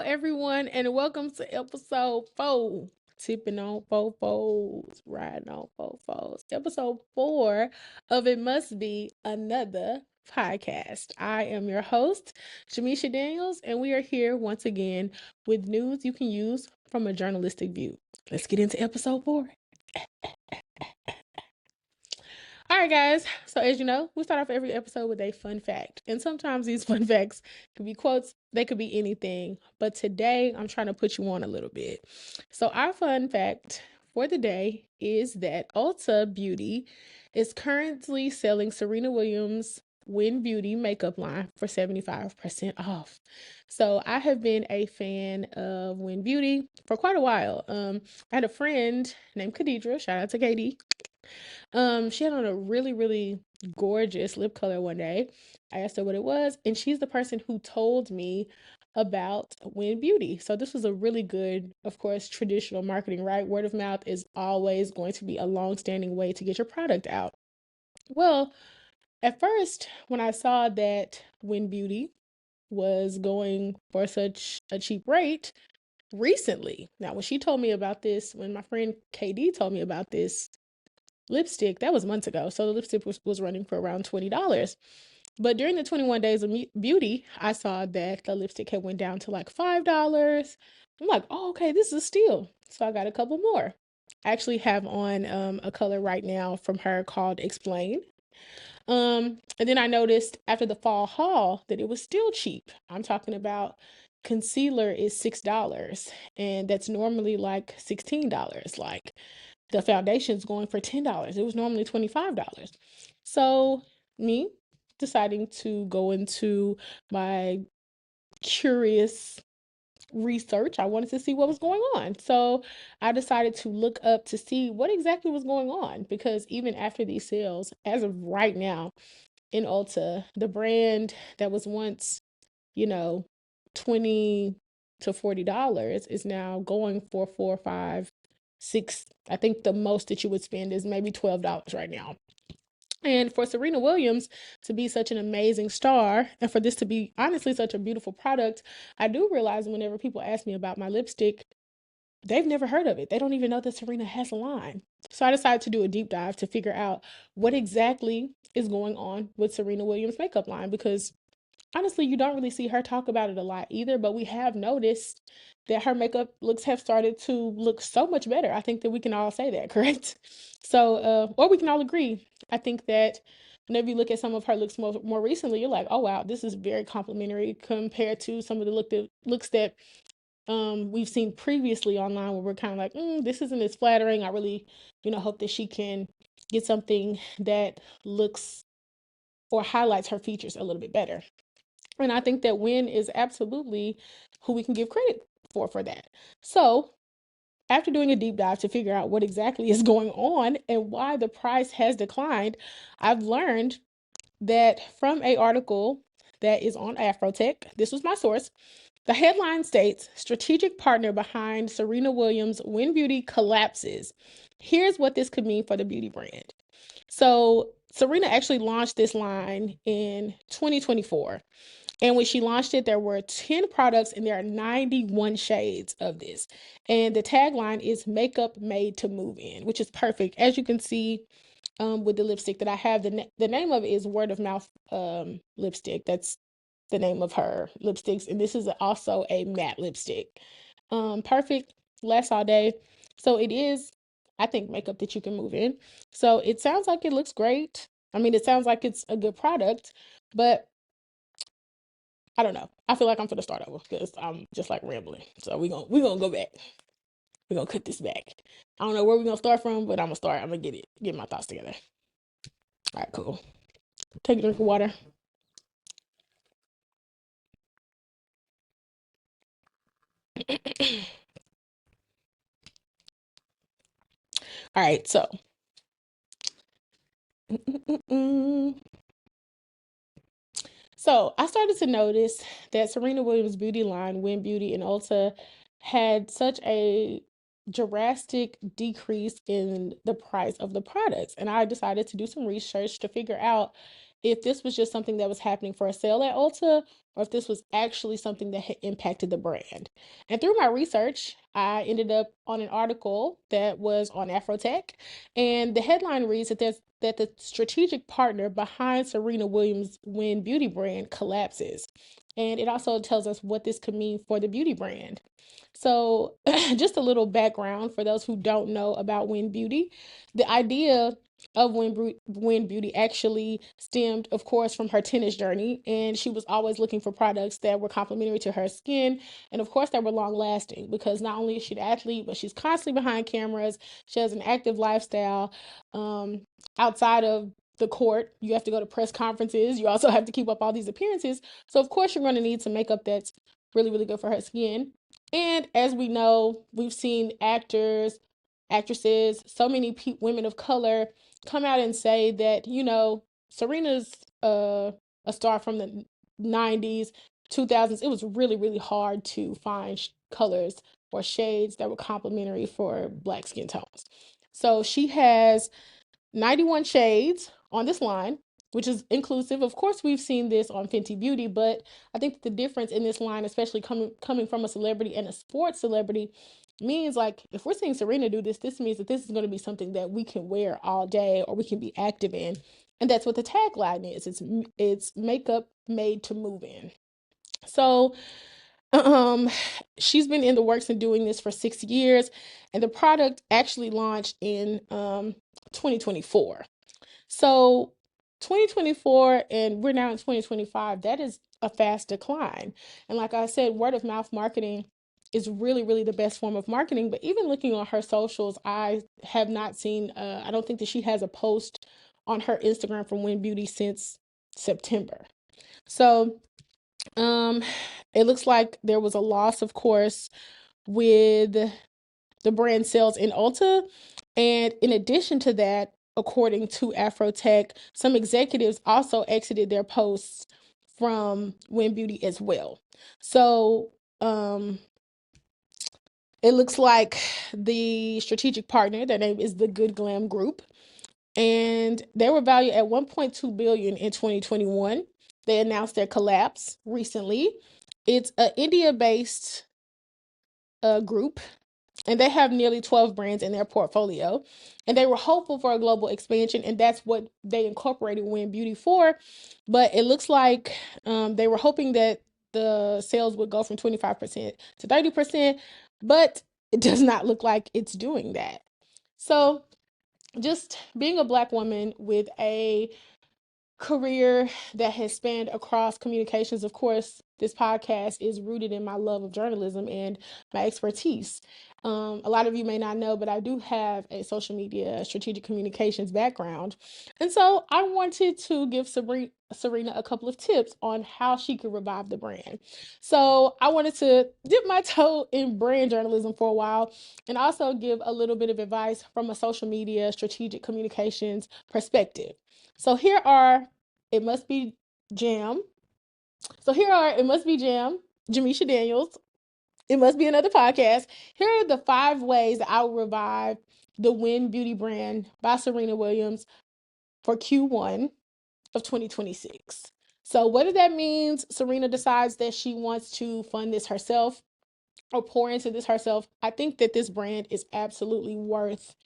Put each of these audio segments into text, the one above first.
everyone, and welcome to episode 4. Tipping on four foes, riding on four foes. Episode 4 of It Must Be Another Podcast. I am your host, Jamisha Daniels, and we are here once again with news you can use from a journalistic view. Let's get into episode 4. All right, guys. So, as you know, we start off every episode with a fun fact. And sometimes these fun facts could be quotes, they could be anything. But today, I'm trying to put you on a little bit. So, our fun fact for the day is that Ulta Beauty is currently selling Serena Williams Wyn Beauty makeup line for 75% off. So, I have been a fan of Wyn Beauty for quite a while. I had a friend named Khadidra, shout out to Katie. She had on a really, really gorgeous lip color one day. I asked her what it was, and she's the person who told me about Wyn Beauty. So this was a really good, of course, traditional marketing, right? Word of mouth is always going to be a long-standing way to get your product out. Well, at first, when I saw that Wyn Beauty was going for such a cheap rate recently, now when she told me about this, when my friend KD told me about this lipstick, that was months ago. So the lipstick was running for around $20. But during the 21 days of beauty, I saw that the lipstick had went down to like $5. I'm like, oh, okay, this is a steal. So I got a couple more. I actually have on a color right now from her called Explain. And then I noticed after the fall haul that it was still cheap. I'm talking about concealer is $6, and that's normally like $16. Like the foundation's going for $10. It was normally $25. So me deciding to go into my curious research, I wanted to see what was going on. So I decided to look up to see what exactly was going on, because even after these sales, as of right now in Ulta, the brand that was once, you know, 20 to $40 is now going for 4, 5, 6. I think the most that you would spend is maybe $12 right now. And for Serena Williams to be such an amazing star, and for this to be honestly such a beautiful product, I do realize whenever people ask me about my lipstick, they've never heard of it. They don't even know that Serena has a line. So I decided to do a deep dive to figure out what exactly is going on with Serena Williams' makeup line, because honestly, you don't really see her talk about it a lot either, but we have noticed that her makeup looks have started to look so much better. I think that we can all say that, correct? So, or we can all agree. I think that whenever you look at some of her looks more recently, you're like, oh wow, this is very complimentary compared to some of the looks that we've seen previously online, where we're kind of like, this isn't as flattering. I really, hope that she can get something that looks or highlights her features a little bit better. And I think that Wyn is absolutely who we can give credit for that. So after doing a deep dive to figure out what exactly is going on and why the price has declined, I've learned that from a article that is on Afrotech, this was my source. The headline states, strategic partner behind Serena Williams Wyn Beauty collapses. Here's what this could mean for the beauty brand. So Serena actually launched this line in 2024. And when she launched it, there were 10 products and there are 91 shades of this. And the tagline is makeup made to move in, which is perfect. As you can see with the lipstick that I have, the name of it is Word of Mouth lipstick. That's the name of her lipsticks. And this is also a matte lipstick. Perfect, lasts all day. So it is, I think, makeup that you can move in. So it sounds like it looks great. I mean, it sounds like it's a good product, but I don't know. I feel like I'm gonna start over because I'm just like rambling. So we gonna go back. We're gonna cut this back. I don't know where we're gonna start from, but I'm gonna start. I'm gonna get my thoughts together. All right, cool. Take a drink of water. All right, so so I started to notice that Serena Williams' beauty line, Wyn Beauty and Ulta, had such a drastic decrease in the price of the products. And I decided to do some research to figure out if this was just something that was happening for a sale at Ulta or if this was actually something that had impacted the brand. And through my research, I ended up on an article that was on Afrotech, and the headline reads that the strategic partner behind Serena Williams Wyn Beauty brand collapses. And it also tells us what this could mean for the beauty brand. So, just a little background for those who don't know about Wyn Beauty. The idea of Wyn Beauty actually stemmed, of course, from her tennis journey, and she was always looking for products that were complementary to her skin, and of course, that were long lasting. Because not only is she an athlete, but she's constantly behind cameras. She has an active lifestyle. Um, Outside of the court, you have to go to press conferences. You also have to keep up all these appearances. So, of course, you're going to need some makeup that's really, really good for her skin. And as we know, we've seen actors, actresses, so many women of color come out and say that, Serena's a star from the 90s, 2000s. It was really, really hard to find colors or shades that were complementary for Black skin tones. So she has 91 shades on this line, which is inclusive. Of course, we've seen this on Fenty Beauty, but I think the difference in this line, especially coming from a celebrity and a sports celebrity, means like if we're seeing Serena do this, this means that this is going to be something that we can wear all day or we can be active in. And that's what the tagline is. It's makeup made to move in. So um, she's been in the works and doing this for 6 years, and the product actually launched in 2024. So 2024, and we're now in 2025, that is a fast decline. And like I said, word of mouth marketing is really, really the best form of marketing. But even looking on her socials, I have not seen, I don't think that she has a post on her Instagram from Wyn Beauty since September. So um, it looks like there was a loss, of course, with the brand sales in Ulta. And in addition to that, according to Afrotech, some executives also exited their posts from Wyn Beauty as well. So it looks like the strategic partner, their name is the Good Glam Group, and they were valued at 1.2 billion in 2021. They announced their collapse recently. It's an India-based group, and they have nearly 12 brands in their portfolio. And they were hopeful for a global expansion, and that's what they incorporated Wyn Beauty for. But it looks like they were hoping that the sales would go from 25% to 30%, but it does not look like it's doing that. So, just being a Black woman with a career that has spanned across communications. Of course, this podcast is rooted in my love of journalism and my expertise. A lot of you may not know, but I do have a social media strategic communications background. And so I wanted to give Serena a couple of tips on how she could revive the brand. So I wanted to dip my toe in brand journalism for a while and also give a little bit of advice from a social media strategic communications perspective. So here are It Must Be Jam. So here are It Must Be Jam, Jamisha Daniels. It Must Be Another Podcast. Here are the 5 ways that I will revive the Wyn Beauty brand by Serena Williams for Q1 of 2026. So whether that means Serena decides that she wants to fund this herself or pour into this herself, I think that this brand is absolutely worth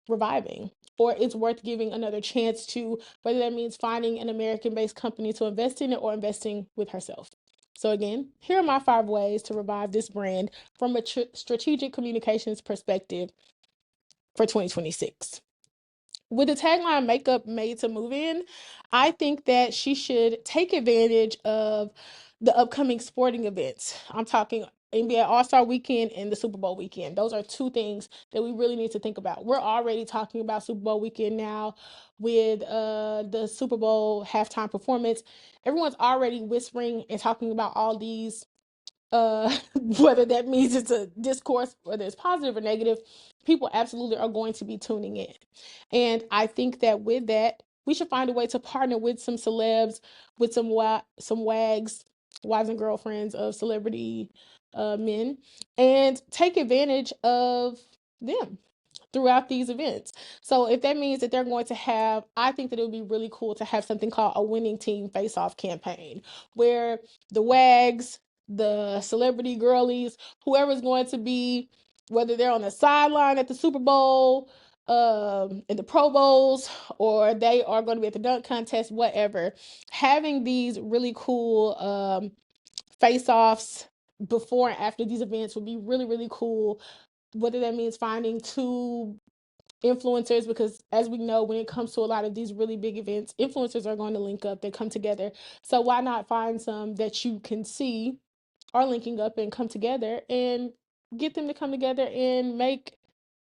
reviving, or it's worth giving another chance to, whether that means finding an American-based company to invest in it or investing with herself. So again, here are my 5 ways to revive this brand from a strategic communications perspective for 2026. With the tagline makeup made to move in, I think that she should take advantage of the upcoming sporting events. I'm talking NBA All-Star Weekend and the Super Bowl weekend. Those are 2 things that we really need to think about. We're already talking about Super Bowl weekend now with the Super Bowl halftime performance. Everyone's already whispering and talking about all these whether that means it's a discourse, whether it's positive or negative, people absolutely are going to be tuning in. And I think that with that, we should find a way to partner with some celebs, with some wags, wives and girlfriends of celebrity men, and take advantage of them. throughout these events. So if that means that they're going to have, I think that it would be really cool to have something called a winning team face-off campaign, where the WAGs, the celebrity girlies, whoever's going to be, whether they're on the sideline at the Super Bowl, in the Pro Bowls, or they are going to be at the dunk contest, whatever, having these really cool face-offs before and after these events would be really, really cool. Whether that means finding two influencers, because as we know, when it comes to a lot of these really big events, influencers are going to link up, they come together. So why not find some that you can see are linking up and come together, and get them to come together and make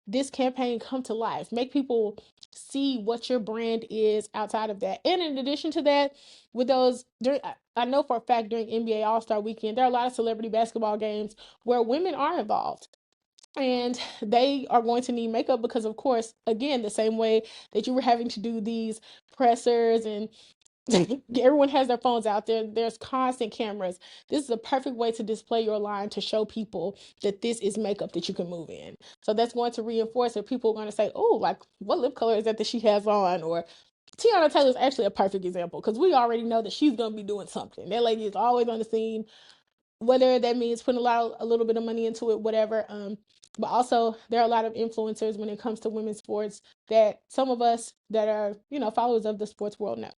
this campaign come to life, make people see what your brand is outside of that. And in addition to that, with those, I know for a fact during NBA All-Star Weekend, there are a lot of celebrity basketball games where women are involved, and they are going to need makeup because, of course, again, the same way that you were having to do these pressers and everyone has their phones out there, there's constant cameras. This is a perfect way to display your line, to show people that this is makeup that you can move in. So that's going to reinforce it. People are going to say, oh, like, what lip color is that she has on? Or Tiana Taylor is actually a perfect example, because we already know that she's going to be doing something. That lady is always on the scene, whether that means putting a little bit of money into it, whatever. But also, there are a lot of influencers when it comes to women's sports that some of us that are, followers of the sports world know.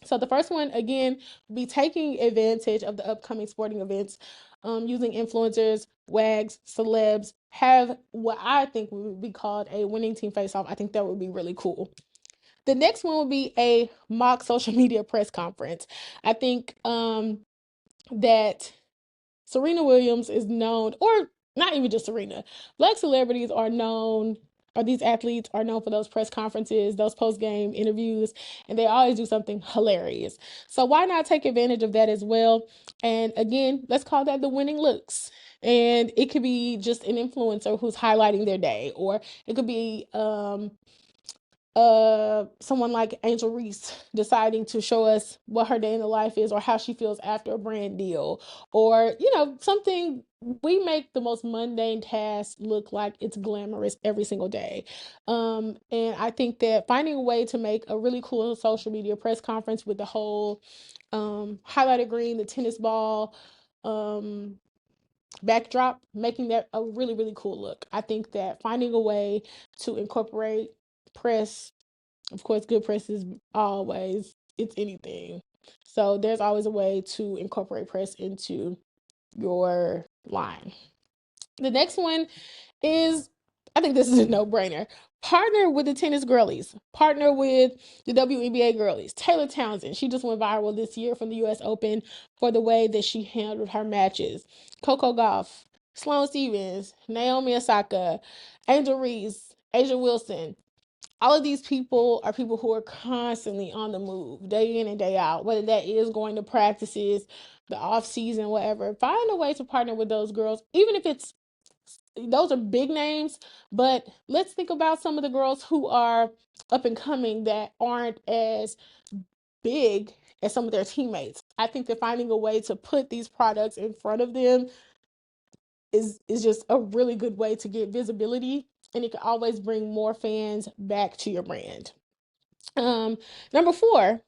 So the first one, again, be taking advantage of the upcoming sporting events, using influencers, WAGs, celebs, have what I think would be called a winning team face-off. I think that would be really cool. The next one would be a mock social media press conference. I think that Serena Williams is known, or not even just Serena, Black celebrities are known, or these athletes are known for those press conferences, those post-game interviews, and they always do something hilarious. So why not take advantage of that as well? And again, let's call that the winning looks. And it could be just an influencer who's highlighting their day, or it could be someone like Angel Reese deciding to show us what her day in the life is, or how she feels after a brand deal, or something. We make the most mundane task look like it's glamorous every single day. And I think that finding a way to make a really cool social media press conference with the whole highlighted green, the tennis ball backdrop, making that a really, really cool look. I think that finding a way to incorporate press, of course, good press is always, it's anything. So there's always a way to incorporate press into your line. The next one is, I think this is a no-brainer. Partner with the tennis girlies. Partner with the WNBA girlies. Taylor Townsend, she just went viral this year from the US Open for the way that she handled her matches. Coco Gauff, Sloane Stephens, Naomi Osaka, Angel Reese, Asia Wilson. All of these people are people who are constantly on the move, day in and day out, whether that is going to practices, the off season, whatever. Find a way to partner with those girls, even if it's, those are big names, but let's think about some of the girls who are up and coming that aren't as big as some of their teammates. I think that finding a way to put these products in front of them is just a really good way to get visibility, and it can always bring more fans back to your brand. Number 4,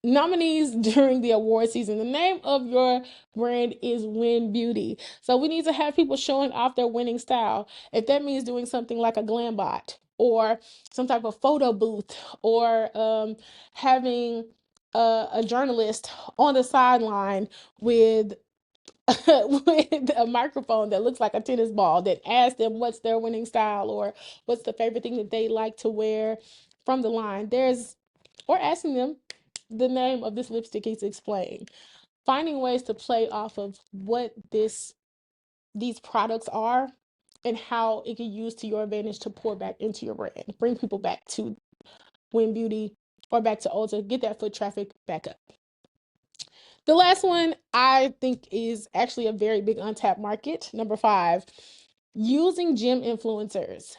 nominees during the award season. The name of your brand is Wyn Beauty. So we need to have people showing off their winning style. If that means doing something like a glam bot, or some type of photo booth, or having a journalist on the sideline with with a microphone that looks like a tennis ball, that asks them what's their winning style, or what's the favorite thing that they like to wear from the line. Or asking them the name of this lipstick is explained. Finding ways to play off of what these products are, and how it can use to your advantage to pour back into your brand. Bring people back to Wyn Beauty or back to Ulta. Get that foot traffic back up. The last one I think is actually a very big untapped market. Number 5, using gym influencers.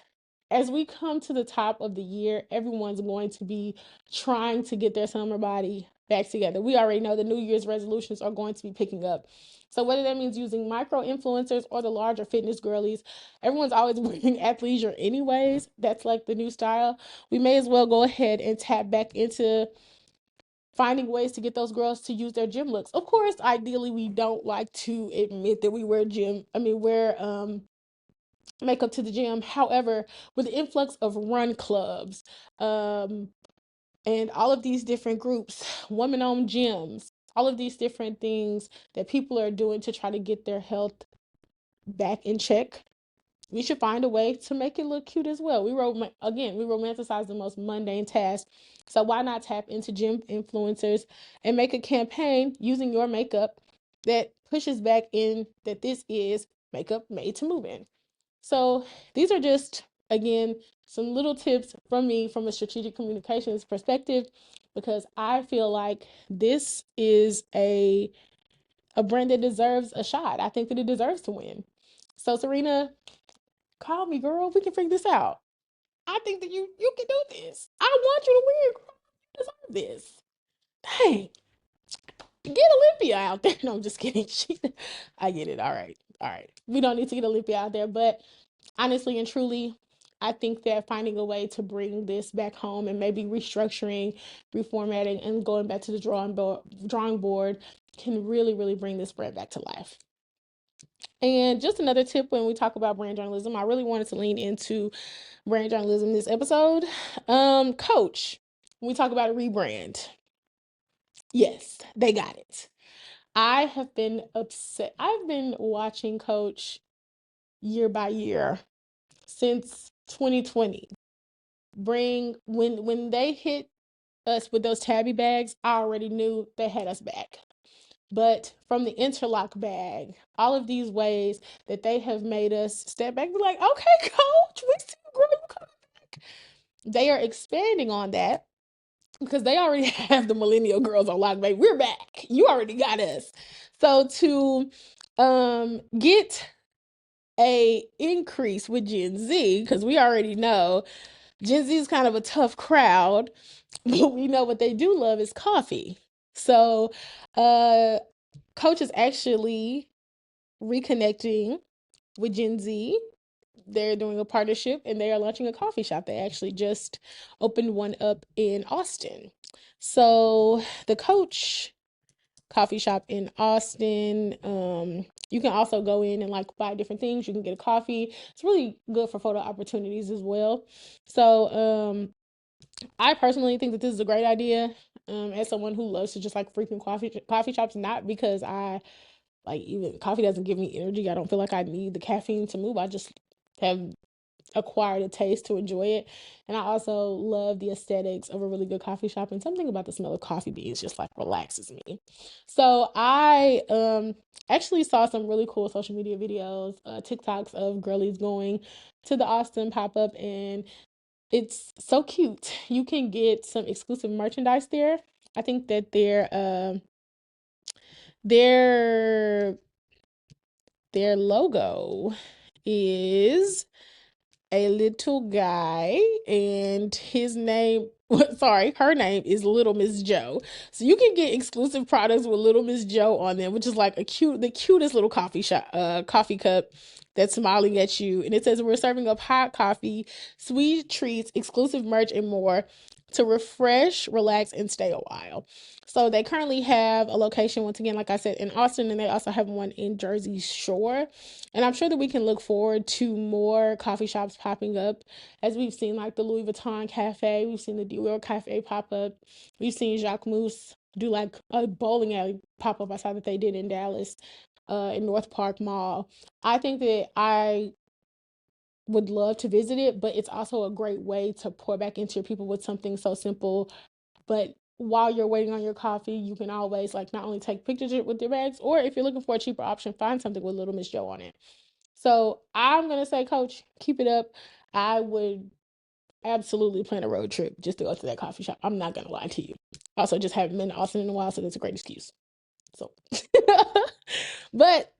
As we come to the top of the year, everyone's going to be trying to get their summer body back together. We already know the New Year's resolutions are going to be picking up. So whether that means using micro influencers or the larger fitness girlies, everyone's always wearing athleisure anyways. That's like the new style. We may as well go ahead and tap back into finding ways to get those girls to use their gym looks. Of course, ideally, we don't like to admit that we wear makeup to the gym. However, with the influx of run clubs, and all of these different groups, women-owned gyms, all of these different things that people are doing to try to get their health back in check, we should find a way to make it look cute as well. We romanticize the most mundane task. So why not tap into gym influencers and make a campaign using your makeup that pushes back in that this is makeup made to move in. So these are just, again, some little tips from me from a strategic communications perspective, because I feel like this is a brand that deserves a shot. I think that it deserves to win. So Serena, call me, girl. We can figure this out. I think that you can do this. I want you to win, girl. You deserve this. Dang. Get Olympia out there. No, I'm just kidding. I get it. All right. All right. We don't need to get Olympia out there, but honestly and truly, I think that finding a way to bring this back home and maybe restructuring, reformatting, and going back to the drawing board can really, really bring this brand back to life. And just another tip when we talk about brand journalism, I really wanted to lean into brand journalism this episode. Coach, when we talk about a rebrand, yes, they got it. I have been upset. I've been watching Coach year by year since 2020. When they hit us with those tabby bags, I already knew they had us back. But from the interlock bag, all of these ways that they have made us step back, be like, okay, coach, we see you, girl, you coming back. They are expanding on that because they already have the millennial girls on lock, baby. We're back. You already got us. So to get a increase with Gen Z, because we already know Gen Z is kind of a tough crowd, but we know what they do love is coffee. So Coach is actually reconnecting with Gen Z. They're doing a partnership and they are launching a coffee shop. They actually just opened one up in Austin. So the Coach coffee shop in Austin, you can also go in and like buy different things. You can get a coffee. It's really good for photo opportunities as well. So I personally think that this is a great idea. As someone who loves to just like frequent coffee shops, not because I like even coffee doesn't give me energy. I don't feel like I need the caffeine to move. I just have acquired a taste to enjoy it. And I also love the aesthetics of a really good coffee shop, and something about the smell of coffee beans just like relaxes me. So I actually saw some really cool social media videos, TikToks of girlies going to the Austin pop-up, and it's so cute. You can get some exclusive merchandise there. I think that their logo is a little guy, and his name sorry, her name is Little Miss Joe. So you can get exclusive products with Little Miss Joe on them, which is like the cutest little coffee cup that's smiling at you. And it says, we're serving up hot coffee, sweet treats, exclusive merch, and more to refresh, relax, and stay a while. So they currently have a location, once again, like I said, in Austin, and they also have one in Jersey Shore. And I'm sure that we can look forward to more coffee shops popping up, as we've seen like the Louis Vuitton Cafe, we've seen the Dior Cafe pop up, we've seen Jacques Mousse do like a bowling alley pop up. I saw that they did in Dallas, in North Park Mall. I think that I would love to visit it, but it's also a great way to pour back into your people with something so simple. But while you're waiting on your coffee, you can always like not only take pictures with your bags, or if you're looking for a cheaper option, find something with Little Miss Joe on it. So I'm gonna say, Coach, keep it up. I would absolutely plan a road trip just to go to that coffee shop. I'm not gonna lie to you. Also, just haven't been to Austin in a while, so that's a great excuse. So, but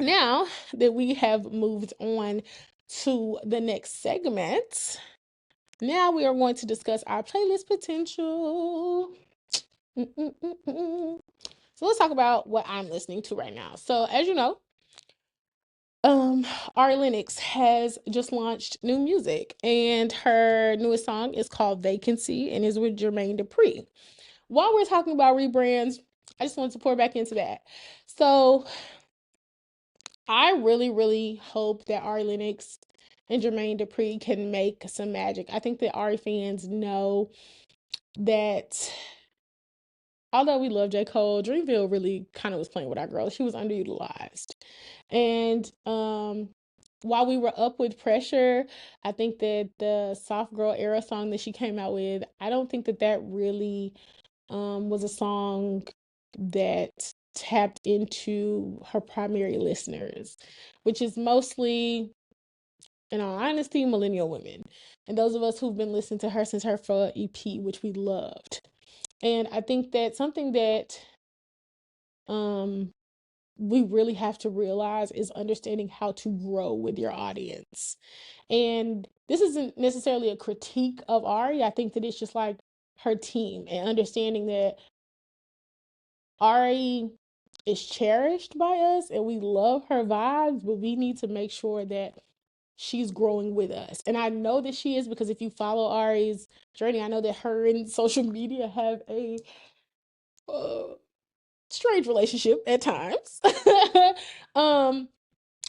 now that we have moved on to the next segment, now we are going to discuss our playlist potential. So let's talk about what I'm listening to right now. So as you know, Ari Lennox has just launched new music, and her newest song is called Vacancy and is with Jermaine Dupri. While we're talking about rebrands, I just wanted to pour back into that. So I really, really hope that Ari Lennox and Jermaine Dupri can make some magic. I think that Ari fans know that although we love J. Cole, Dreamville really kind of was playing with our girl. She was underutilized. And while we were up with Pressure, I think that the Soft Girl Era song that she came out with, I don't think that that really was a song that tapped into her primary listeners, which is mostly, in all honesty, millennial women. And those of us who've been listening to her since her full EP, which we loved. And I think that something that um we really have to realize is understanding how to grow with your audience. And this isn't necessarily a critique of Ari. I think that it's just like her team and understanding that Ari is cherished by us and we love her vibes, but we need to make sure that she's growing with us. And I know that she is, because if you follow Ari's journey, I know that her and social media have a uh, strange relationship at times. um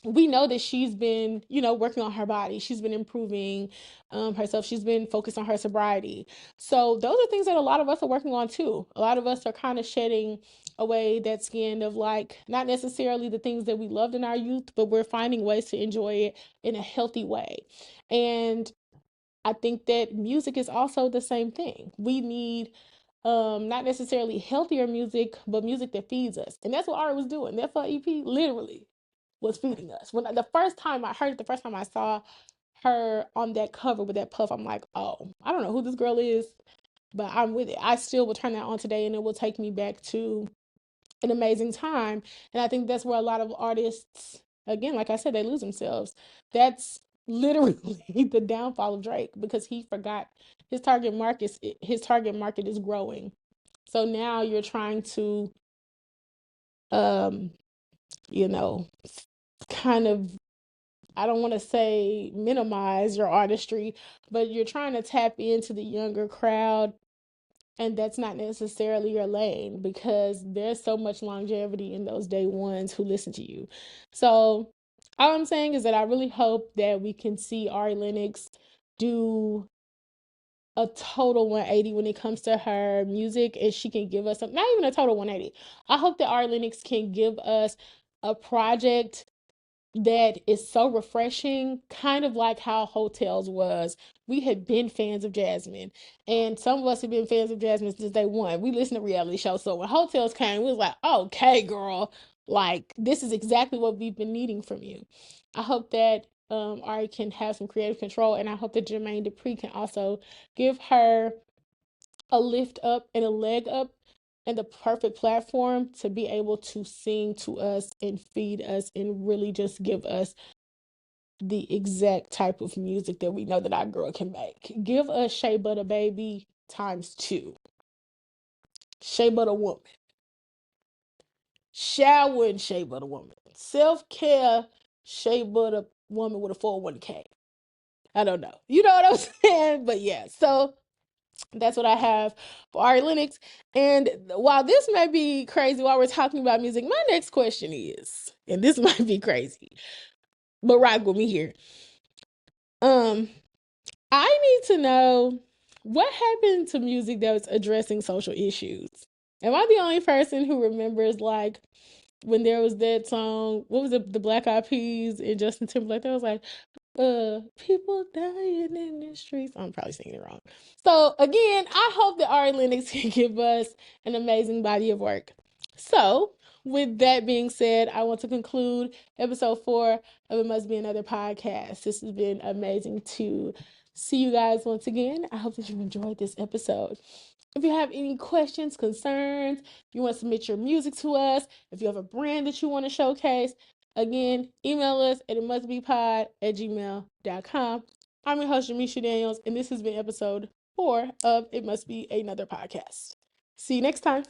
we know that she's been, working on her body. She's been improving herself. She's been focused on her sobriety. So those are things that a lot of us are working on too. A lot of us are kind of shedding away that skin of, like, not necessarily the things that we loved in our youth, but we're finding ways to enjoy it in a healthy way. And I think that music is also the same thing. We need not necessarily healthier music, but music that feeds us. And that's what Ari was doing. That for EP literally was feeding us. When the first time I heard it, the first time I saw her on that cover with that puff, I'm like, oh, I don't know who this girl is, but I'm with it. I still will turn that on today and it will take me back to an amazing time. And I think that's where a lot of artists, again, like I said, they lose themselves. That's literally the downfall of Drake, because he forgot his target market is growing. So now you're trying to um you know kind of, I don't want to say minimize your artistry, but you're trying to tap into the younger crowd, and that's not necessarily your lane, because there's so much longevity in those day ones who listen to you. So all I'm saying is that I really hope that we can see Ari Lennox do a total 180 when it comes to her music, and she can give us not even a total 180. I hope that Ari Lennox can give us a project that is so refreshing, kind of like how Hotels was. We had been fans of Jasmine, and some of us have been fans of Jasmine since day one. We listened to reality shows, so when Hotels came, we was like, okay, girl, like, this is exactly what we've been needing from you. I hope that Ari can have some creative control, and I hope that Jermaine Dupri can also give her a lift up and a leg up and the perfect platform to be able to sing to us and feed us and really just give us the exact type of music that we know that our girl can make. Give us Shea Butter Baby times two. Shea Butter Woman. Shower and Shea Butter Woman. Self-care Shea Butter Woman with a 401k. I don't know. You know what I'm saying? But yeah, so that's what I have for Ari Lennox. And while this may be crazy while we're talking about music, my next question is, and this might be crazy, but rock with me here. I need to know, what happened to music that was addressing social issues? Am I the only person who remembers, like, when there was that song, what was it, the Black Eyed Peas and Justin Timberlake? That was like, people dying in the streets. I'm probably singing it wrong. So again, I hope that Ari Lennox can give us an amazing body of work. So with that being said, I want to conclude episode 4 of It Must Be Another Podcast. This has been amazing to see you guys once again. I hope that you enjoyed this episode. If you have any questions, concerns, if you want to submit your music to us, if you have a brand that you want to showcase, again, email us at itmustbepod@gmail.com. I'm your host, Jamisha Daniels, and this has been episode 4 of It Must Be Another Podcast. See you next time.